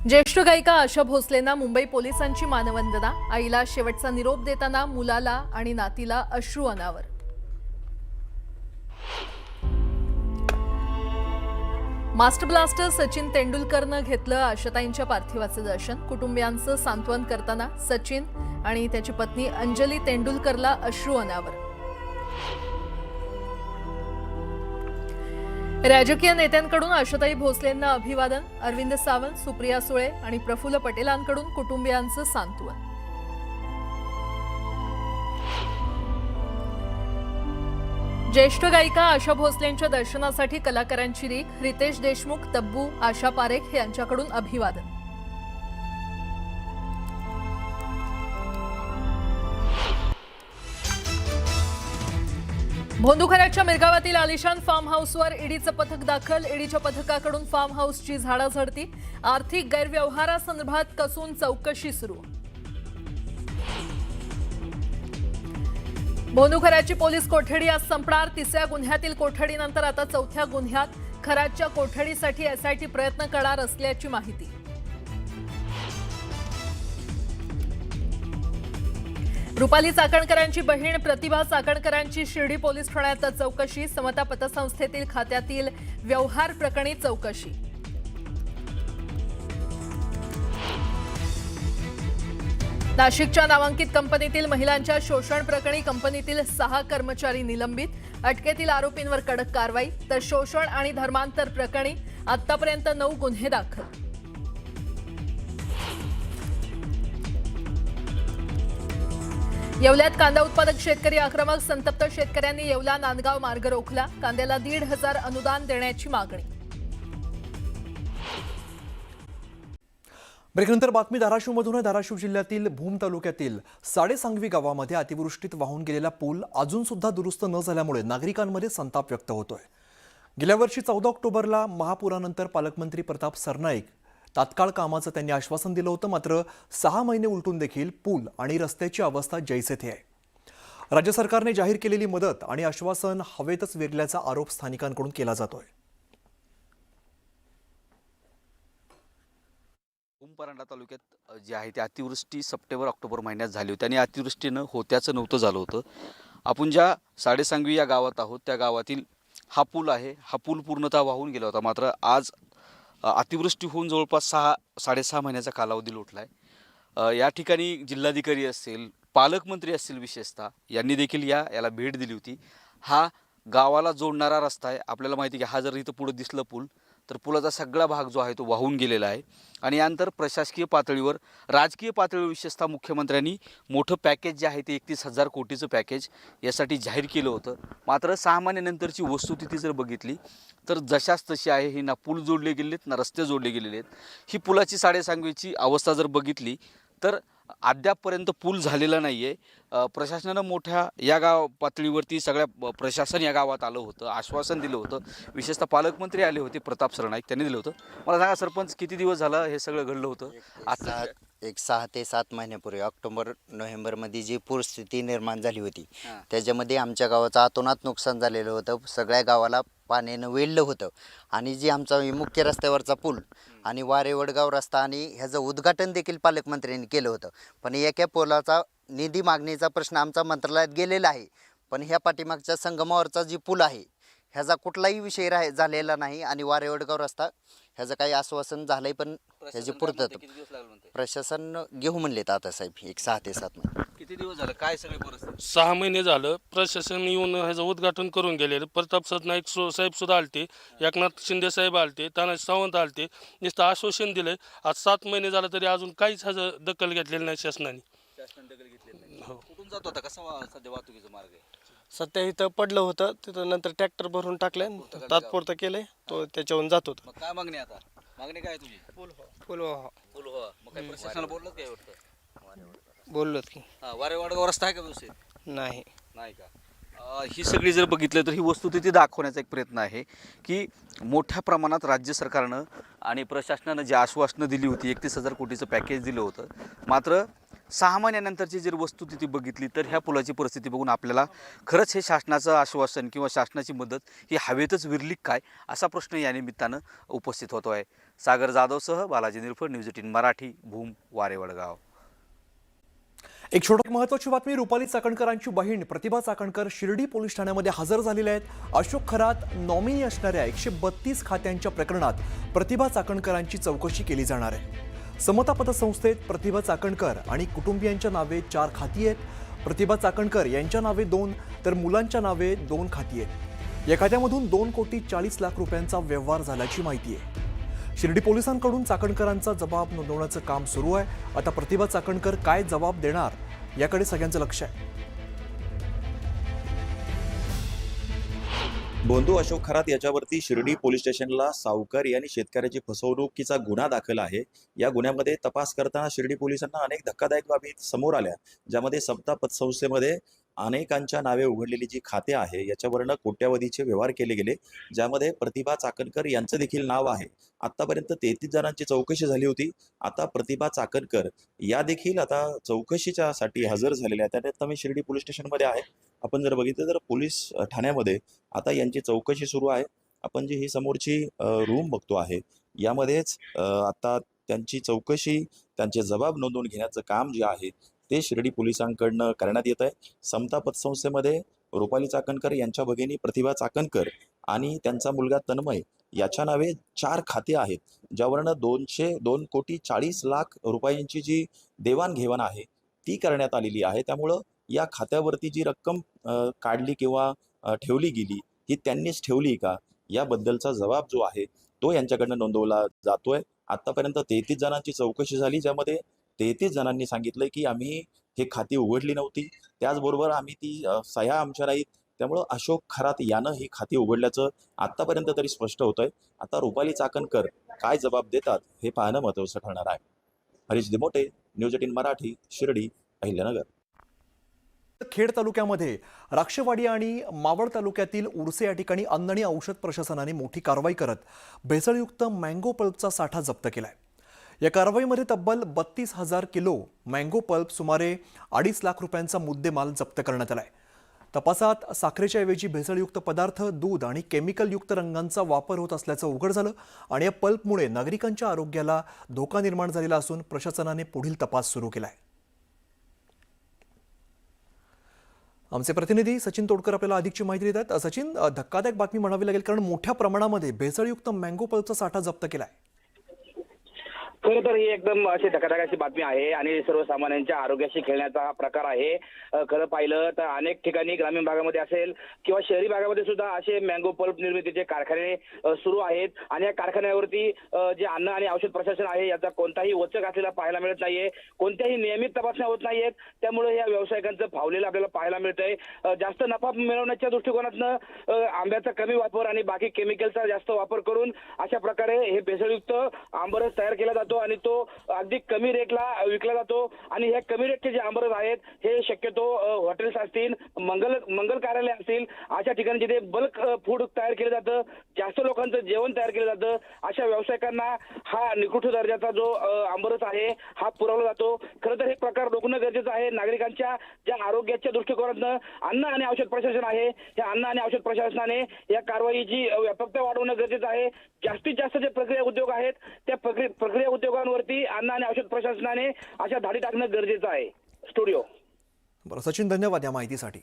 ज्येष्ठ गायिका आशा भोसलेंना मुंबई पोलिसांची मानवंदना। आईला शेवटचा निरोप देताना मुलाला आणि नातीला अश्रू अनावर। मास्टर ब्लास्टर सचिन तेंडुलकरनं घेतलं आशाताईंच्या पार्थिवाचं दर्शन। कुटुंबियांचं सांत्वन करताना सचिन आणि त्याची पत्नी अंजली तेंडुलकरला अश्रू अनावर। राजकीय नेत्यांकडून आशाताई भोसलेंना अभिवादन। अरविंद सावंत, सुप्रिया सुळे आणि प्रफुल्ल पटेलांकडून कुटुंबियांचं सांत्वन। ज्येष्ठ गायिका आशा भोसलेंच्या दर्शनासाठी कलाकारांची रीघ। रितेश देशमुख, तब्बू, आशा पारेख यांच्याकडून अभिवादन। भोंदूखऱ्याच्या मिरगावातील आलिशान फार्म हाऊसवर ईडीचं पथक दाखल। ईडीच्या पथकाकडून फार्म हाऊसची झाडाझडती। आर्थिक गैरव्यवहारासंदर्भात कसून चौकशी सुरू। भोंदूखऱ्याची पोलीस कोठडी आज संपणार। तिसऱ्या गुन्ह्यातील कोठडीनंतर आता चौथ्या गुन्ह्यात खराच्या कोठडीसाठी एसआयटी प्रयत्न करणार असल्याची माहिती। रुपाली चाकणकरांची बहीण प्रतिभा चाकणकरांची शिर्डी पोलीस ठाण्यात चौकशी। समता पतसंस्थेतील खात्यातील व्यवहार प्रकरणी चौकशी। नाशिकच्या नामांकित कंपनीतील महिलांच्या शोषण प्रकरणी कंपनीतील 6 कर्मचारी निलंबित। अटकेतील आरोपींवर कडक कारवाई। तर शोषण आणि धर्मांतर प्रकरणी आतापर्यंत 9 गुन्हे दाखल। येवल्यात कांदा उत्पादक शेतकरी आक्रमक। संतप्त शेतकऱ्यांनी येवला नांदगाव मार्ग रोखला। कांद्याला 1,500 अनुदान देण्याची मागणी। ब्रेकनंतर बातमी धाराशिवमधून। धाराशिव जिल्ह्यातील भूम तालुक्यातील साडेसांगवी गावामध्ये अतिवृष्टीत वाहून गेलेला पूल अजून सुद्धा दुरुस्त न झाल्यामुळे नागरिकांमध्ये संताप व्यक्त होतोय। गेल्या वर्षी 14 ऑक्टोबरला महापुरानंतर पालकमंत्री प्रताप सरनाईक तात्काळ कामाचं त्यांनी आश्वासन दिलं होतं। मात्र 6 महिने उलटून देखील पूल आणि रस्त्याची अवस्था जैसे थे आहे। राज्य सरकारने जाहीर केलेली मदत आणि आश्वासन हवेतच विरल्याचा आरोप स्थानिकांकडून केला जातोय। भूम तालुक्यात जे आहे ते अतिवृष्टी सप्टेंबर ऑक्टोबर महिन्यात झाली होती आणि अतिवृष्टीनं होत्याचं नव्हतं झालं होतं। आपण ज्या साडेसांगवी या गावात आहोत त्या गावातील हा पूल आहे, हा पूल पूर्णतः वाहून गेला होता। मात्र आज अतिवृष्टी होऊन जवळपास 6-6.5 महिन्याचा कालावधी लोटलाय। या ठिकाणी जिल्हाधिकारी असतील, पालकमंत्री असतील, विशेषतः यांनी देखील याला भेट दिली होती। हा गावाला जोडणारा रस्ता आहे। आपल्याला माहिती आहे की हा जर इथं पुढे दिसलं पूल तर पुलाचा सगळा भाग जो आहे तो वाहून गेलेला आहे। आणि यानंतर प्रशासकीय पातळीवर, राजकीय पातळीवर विशेषतः मुख्यमंत्र्यांनी मोठं पॅकेज जे आहे ते 31,000 कोटीचं पॅकेज यासाठी जाहीर केलं होतं। मात्र 6 महिन्यानंतरची वस्तुस्थिती जर बघितली तर जशाच तशी आहे। ही ना पूल जोडले गेलेत ना रस्ते जोडले गेलेले आहेत। ही पुलाची साडेसांगवीची अवस्था जर बघितली तर अद्यापपर्यंत पूल झालेला नाही आहे। प्रशासनानं मोठ्या या गाव पातळीवरती सगळ्या प्रशासन या गावात आलं होतं, आश्वासन दिलं होतं। विशेषतः पालकमंत्री आले होते प्रताप सरनाईक, त्यांनी दिलं होतं। मला सांगा सरपंच, किती दिवस झालं हे सगळं घडलं होतं? आता 6 ते 7 महिन्यापूर्वी ऑक्टोबर नोव्हेंबरमध्ये जी पूरस्थिती निर्माण झाली होती त्याच्यामध्ये आमच्या गावाचं अतोनात नुकसान झालेलं होतं। सगळ्या गावाला पाण्यानं वेढलं होतं। आणि जी आमचा मुख्य रस्त्यावरचा पूल आणि वारे वडगाव रस्ता आणि ह्याचं उद्घाटन देखील पालकमंत्र्यांनी केलं होतं। पण एका पुलाचा निधी मागणीचा प्रश्न आमचा मंत्रालयात गेलेला आहे। पण ह्या पाठीमागच्या संगमावरचा जी पूल आहे ह्याचा कुठलाही विषय झालेला नाही। आणि वारे वडगाव रस्ता ह्याचं काही आश्वासन झालंय पण ह्याची पूर्तता प्रशासन घेऊ म्हणलेत आता साहेब। 6 ते 7 महिने। किती दिवस झालं, काय सगळी परिस्थिती? 6 महिने झालं प्रशासन येऊन ह्याचं उद्घाटन करून गेले। प्रताप सरनाईक साहेब सुद्धा आलते, एकनाथ शिंदे साहेब आलते, तानाजी सावंत आलते, नुसतं आश्वासन दिलंय। आज 7 महिने झालं तरी अजून काहीच ह्याचं दखल घेतलेलं नाही शासनाने। दखल घेतलेली नाही। कुठून जातो आता, कसा सध्या वाहतुकीचा मार्ग आहे? सध्या इथं पडलं होतं, तिथं नंतर ट्रॅक्टर भरून टाकले, तात्पुरतं केलंय, तो त्याच्यावरून जात होता। मग काय मागणी आता? मागणी काय तुझी? पूल पूल हो। मग काय प्रशासनाला बोललं काय वाटतं? बोललो की वारे वडगाव रस्ता आहे का व्यवस्थित? नाही का? ही सगळी जर बघितलं तर ही वस्तुस्थिती दाखवण्याचा एक प्रयत्न आहे की मोठ्या प्रमाणात राज्य सरकारनं आणि प्रशासनानं जी आश्वासनं दिली होती, 31,000 कोटीचं पॅकेज दिलं होतं। मात्र 6 महिन्यानंतरची जर वस्तुस्थिती बघितली तर ह्या पुलाची परिस्थिती बघून आपल्याला खरंच हे शासनाचं आश्वासन किंवा शासनाची मदत ही हवेतच विरली काय असा प्रश्न या निमित्तानं उपस्थित होतो आहे। सागर जाधवसह बालाजी निरफळ, न्यूज 18 मराठी, भूम, वारे वडगाव. एक छोटी महत्त्वाची बातमी. रुपाली चाकणकरांची बहीण प्रतिभा चाकणकर शिर्डी पोलीस ठाण्यामध्ये हजर झालेल्या आहेत. अशोक खरात नॉमिनी असणाऱ्या 132 खात्यांच्या प्रकरणात प्रतिभा चाकणकरांची चौकशी केली जाणार आहे. समता पतसंस्थेत प्रतिभा चाकणकर आणि कुटुंबियांच्या नावे 4 खाती आहेत. प्रतिभा चाकणकर यांच्या नावे 2 तर मुलांच्या नावे 2 खाती आहेत. या खात्यामधून 2,40,00,000 रुपयांचा व्यवहार झाल्याची माहिती आहे. शिर्डी पोलिसांकडून चाकणकरांचा जबाब नोंदवण्याचं काम सुरू आहे. आता प्रतिभा चाकणकर काय जबाब देणार याकडे सगळ्यांचं लक्ष आहे. बोंधू अशोक खरात याच्यावरती शिर्डी पोलीस स्टेशनला सावकारी आणि शेतकऱ्याची फसवणुकीचा गुन्हा दाखल आहे. या गुन्ह्यामध्ये तपास करताना शिर्डी पोलिसांना अनेक धक्कादायक बाबी समोर आल्या, ज्यामध्ये समता पतसंस्थेमध्ये अनेकांच्या नावे उघडलेली जी खाते आहे याच्यावरनं कोट्यावधीचे व्यवहार केले गेले, ज्यामध्ये प्रतिभा चाकणकर यांचं देखील नाव आहे. आतापर्यंत 33 जणांची चौकशी झाली होती. आता प्रतिभा चाकणकर या देखील आता चौकशीच्या साठी हजर झालेल्या आहेत. त्यात मी शिर्डी पोलीस स्टेशनमध्ये आहे. आपण जर बघितलं तर पोलीस ठाण्यामध्ये आता यांची चौकशी सुरू आहे. आपण जी ही समोरची रूम बघतो आहे, यामध्येच आता त्यांची चौकशी, त्यांचे जबाब नोंदवून घेण्याचं काम जे आहे ते शिर्डी पोलिसांकडनं करण्यात येत आहे. समता पतसंस्थेमध्ये रुपाली चाकणकर यांच्या भगिनी प्रतिभा चाकणकर आणि त्यांचा मुलगा तन्मय याच्या नावे 4 खाते आहेत, ज्यावरनं 2,40,00,000 रुपयांची जी देवाणघेवाण आहे ती करण्यात आलेली आहे. त्यामुळं या खात्यावरती जी रक्कम काढली किंवा ठेवली गेली ही त्यांनीच ठेवली का, याबद्दलचा जबाब जो आहे तो यांच्याकडनं नोंदवला जातोय. आतापर्यंत 33 जणांची चौकशी झाली, ज्यामध्ये 33 जणांनी सांगितलंय की आम्ही हे खाती उघडली नव्हती, त्याचबरोबर आम्ही ती सह्या आमच्या नाहीत. त्यामुळं अशोक खरात यानं ही खाती उघडल्याचं आतापर्यंत तरी स्पष्ट होतंय. आता रुपाली चाकणकर काय जबाब देतात हे पाहणं महत्त्वाचं ठरणार आहे. हरीश दिमोटे, न्यूज 18 मराठी, शिर्डी, अहिल्यानगर. खेड तालुक्यामध्ये राक्षवाडी आणि मावळ तालुक्यातील उर्से या ठिकाणी अन्न आणि औषध प्रशासनाने मोठी कारवाई करत भेसळयुक्त मँगो पल्पचा साठा जप्त केलाय. या कारवाईमध्ये तब्बल 32,000 किलो मँगो पल्प, सुमारे 2.5 लाख रुपयांचा मुद्देमाल जप्त करण्यात आलाय. तपासात साखरेच्या ऐवजी भेसळयुक्त पदार्थ, दूध आणि केमिकलयुक्त रंगांचा वापर होत असल्याचं उघड झालं आणि या पल्पमुळे नागरिकांच्या आरोग्याला धोका निर्माण झालेला असून प्रशासनाने पुढील तपास सुरू केलाय. आमचे प्रतिनिधी सचिन तोडकर आपल्याला अधिकची माहिती देतात. सचिन, धक्कादायक बातमी म्हणावी लागेल, कारण मोठ्या प्रमाणामध्ये भेसळयुक्त मँगो पल्पचा साठा जप्त केलाय. खरं तर ही एकदम अशी धक्कादायक अशी बातमी आहे आणि सर्वसामान्यांच्या आरोग्याशी खेळण्याचा हा प्रकार आहे. खरं पाहिलं तर अनेक ठिकाणी ग्रामीण भागामध्ये असेल किंवा शहरी भागामध्ये सुद्धा असे मँगो पल्प निर्मितीचे कारखाने सुरू आहेत आणि या कारखान्यावरती जे अन्न आणि औषध प्रशासन आहे याचा कोणताही वचक असलेला पाहायला मिळत नाहीये. कोणत्याही नियमित तपासण्या होत नाहीयेत. त्यामुळे या व्यावसायिकांचं फावलेलं आपल्याला पाहायला मिळतंय. जास्त नफा मिळवण्याच्या दृष्टिकोनातनं आंब्याचा कमी वापर आणि बाकी केमिकलचा जास्त वापर करून अशा प्रकारे हे भेसळयुक्त आंबरस तयार केला जातो आणि तो अगदी कमी रेटला विकला जातो. आणि ह्या कमी रेटचे जे आंबरस आहेत हे शक्यतो हॉटेल्स असतील, मंगल कार्यालय असतील, अशा ठिकाणी जिथे बल्क फूड तयार केलं जातं, जास्त लोकांचं जेवण तयार केलं जातं, अशा व्यावसायिकांना हा निकृष्ट दर्जाचा जो आंबरस आहे हा पुरवला जातो. खरं तर हे प्रकार रोखणं गरजेचं आहे. नागरिकांच्या ज्या आरोग्याच्या दृष्टिकोनातनं अन्न आणि औषध प्रशासन आहे, या अन्न आणि औषध प्रशासनाने या कारवाईची व्यापकता वाढवणं गरजेचं आहे. जास्तीत जास्त जे प्रक्रिया उद्योग आहेत त्या प्रक्रिया उद्योगांवरती अन्न आणि औषध प्रशासनाने अशा धाडी टाकणं गरजेचं आहे. स्टुडिओ. बरं सचिन, धन्यवाद या माहितीसाठी.